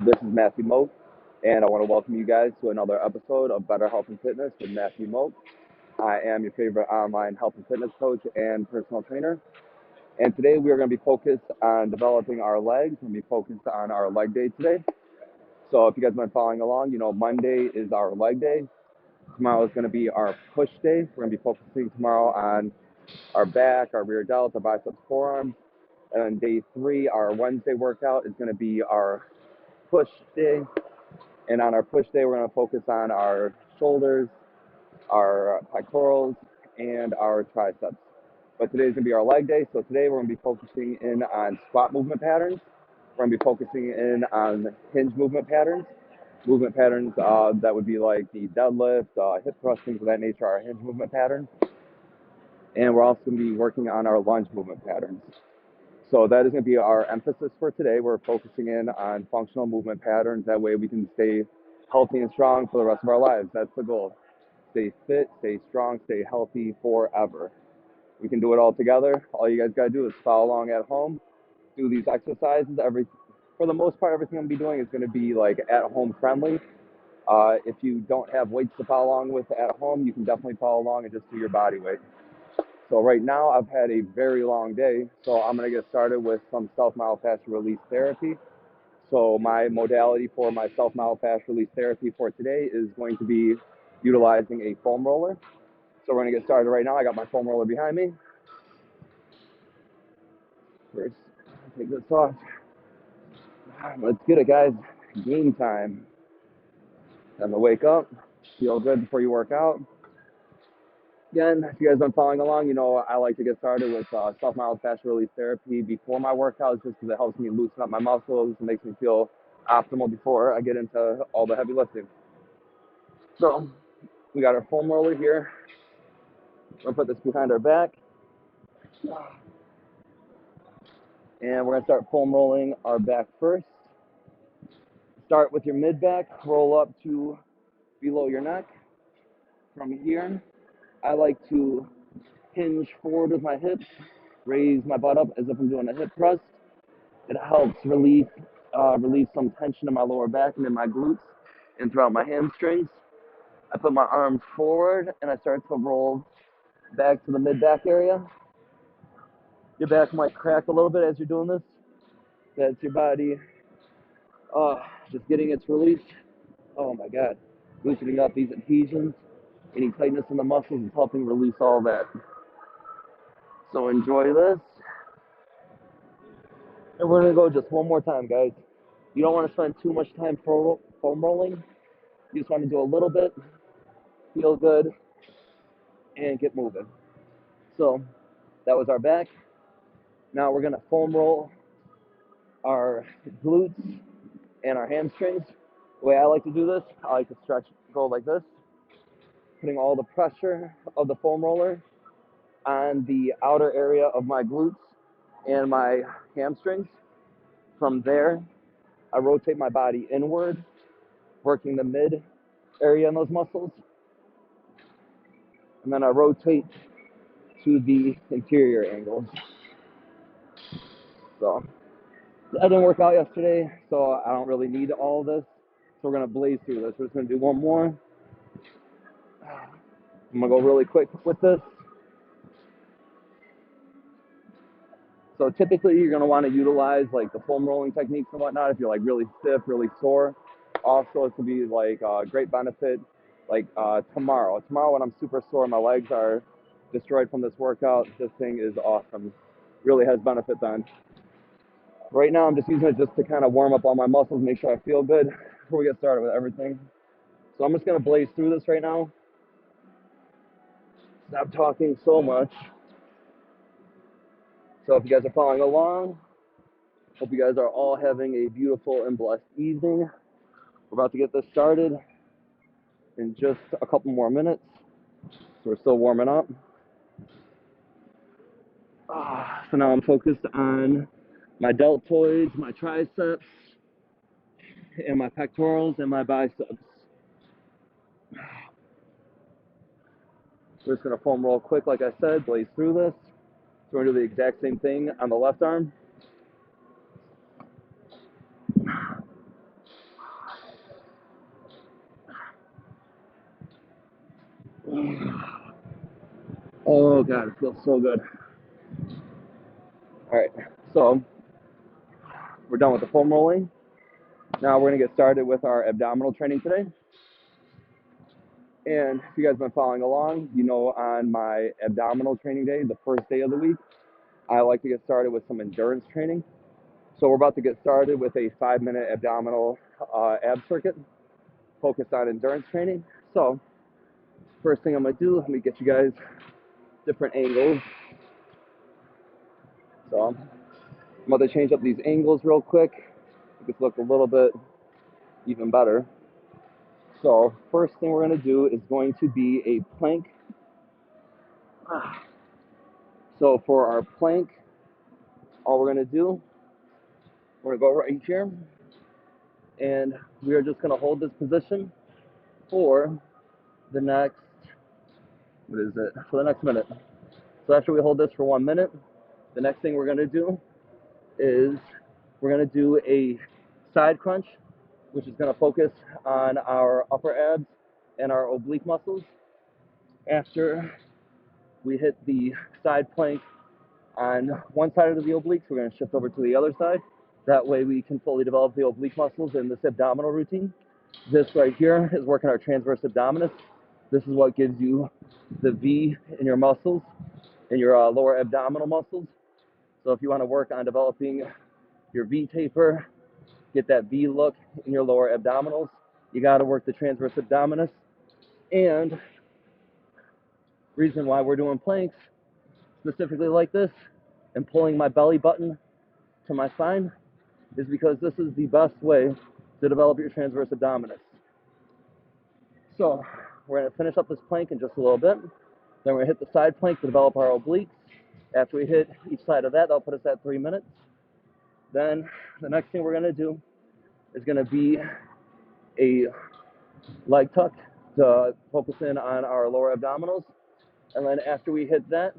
This is Matthew Moak, and I want to welcome you guys to another episode of Better Health and Fitness with Matthew Moak. I am your favorite online health and fitness coach and personal trainer. And today we are going to be focused on developing our legs. We're going to be focused on our leg day today. So if you guys have been following along, Monday is our leg day. Tomorrow is going to be our push day. We're going to be focusing tomorrow on our back, our rear delts, our biceps, forearms. And then day 3, our Wednesday workout, is going to be our push day. And on our push day, we're going to focus on our shoulders, our pectorals, and our triceps. But today's going to be our leg day. So today we're going to be focusing in on squat movement patterns. We're going to be focusing in on hinge movement patterns. Movement patterns that would be like the deadlift, hip thrust, things of that nature are hinge movement patterns. And we're also going to be working on our lunge movement patterns. So that is going to be our emphasis for today. We're focusing in on functional movement patterns. That way we can stay healthy and strong for the rest of our lives. That's the goal. Stay fit, stay strong, stay healthy forever. We can do it all together. All you guys got to do is follow along at home. Do these exercises. For the most part, everything I'm going to be doing is going to be like at-home friendly. If you don't have weights to follow along with at home, you can definitely follow along and just do your body weight. So right now, I've had a very long day, so I'm going to get started with some self-myofascial release therapy. So my modality for my self-myofascial release therapy for today is going to be utilizing a foam roller. So we're going to get started right now. I got my foam roller behind me. First, take this off. Let's get it, guys. Game time. Time to wake up. Feel good before you work out. Again, if you guys have been following along, I like to get started with self-myofascial release therapy before my workouts just because it helps me loosen up my muscles and makes me feel optimal before I get into all the heavy lifting. So we got our foam roller here. We're going to put this behind our back. And we're going to start foam rolling our back first. Start with your mid-back, roll up to below your neck. From here, I like to hinge forward with my hips, raise my butt up as if I'm doing a hip thrust. It helps relieve some tension in my lower back and in my glutes and throughout my hamstrings. I put my arms forward and I start to roll back to the mid-back area. Your back might crack a little bit as you're doing this. That's your body just getting its release. Oh my God. Loosening up these adhesions. Any tightness in the muscles is helping release all that. So enjoy this. And we're going to go just one more time, guys. You don't want to spend too much time foam rolling. You just want to do a little bit, feel good, and get moving. So that was our back. Now we're going to foam roll our glutes and our hamstrings. The way I like to do this, I like to go like this, putting all the pressure of the foam roller on the outer area of my glutes and my hamstrings. From there, I rotate my body inward, working the mid area in those muscles. And then I rotate to the interior angles. So I didn't work out yesterday, so I don't really need all of this. So we're going to blaze through this. We're just going to do one more. I'm going to go really quick with this. So typically you're going to want to utilize like the foam rolling techniques and whatnot if you're like really stiff, really sore. Also, it can be like a great benefit like tomorrow. Tomorrow when I'm super sore, my legs are destroyed from this workout. This thing is awesome. Really has benefit then. Right now I'm just using it just to kind of warm up all my muscles, make sure I feel good before we get started with everything. So I'm just going to blaze through this right now. Stop talking so much. So if you guys are following along, hope you guys are all having a beautiful and blessed evening. We're about to get this started in just a couple more minutes. So we're still warming up. So now I'm focused on my deltoids, my triceps, and my pectorals and my biceps. We're just going to foam roll quick, like I said, blaze through this. So we're going to do the exact same thing on the left arm. Oh God, it feels so good. All right, so we're done with the foam rolling. Now we're gonna get started with our abdominal training today. And if you guys have been following along, you know on my abdominal training day, the first day of the week, I like to get started with some endurance training. So we're about to get started with a 5-minute abdominal ab circuit focused on endurance training. So first thing I'm gonna do, let me get you guys different angles. So I'm about to change up these angles real quick. Make this look a little bit even better. So first thing we're gonna do is going to be a plank. So for our plank, all we're gonna do, we're gonna go right here, and we are just gonna hold this position for the next, for the next minute. So after we hold this for 1 minute, the next thing we're gonna do is we're gonna do a side crunch, which is gonna focus on our upper abs and our oblique muscles. After we hit the side plank on one side of the obliques, we're gonna shift over to the other side. That way we can fully develop the oblique muscles in this abdominal routine. This right here is working our transverse abdominis. This is what gives you the V in your muscles, in your lower abdominal muscles. So if you want to work on developing your V taper, get that V look in your lower abdominals, you got to work the transverse abdominis. And reason why we're doing planks specifically like this and pulling my belly button to my spine is because this is the best way to develop your transverse abdominis. So we're going to finish up this plank in just a little bit. Then we're going to hit the side plank to develop our obliques. After we hit each side of that, that'll put us at 3 minutes. Then the next thing we're going to do is going to be a leg tuck to focus in on our lower abdominals. And then after we hit that,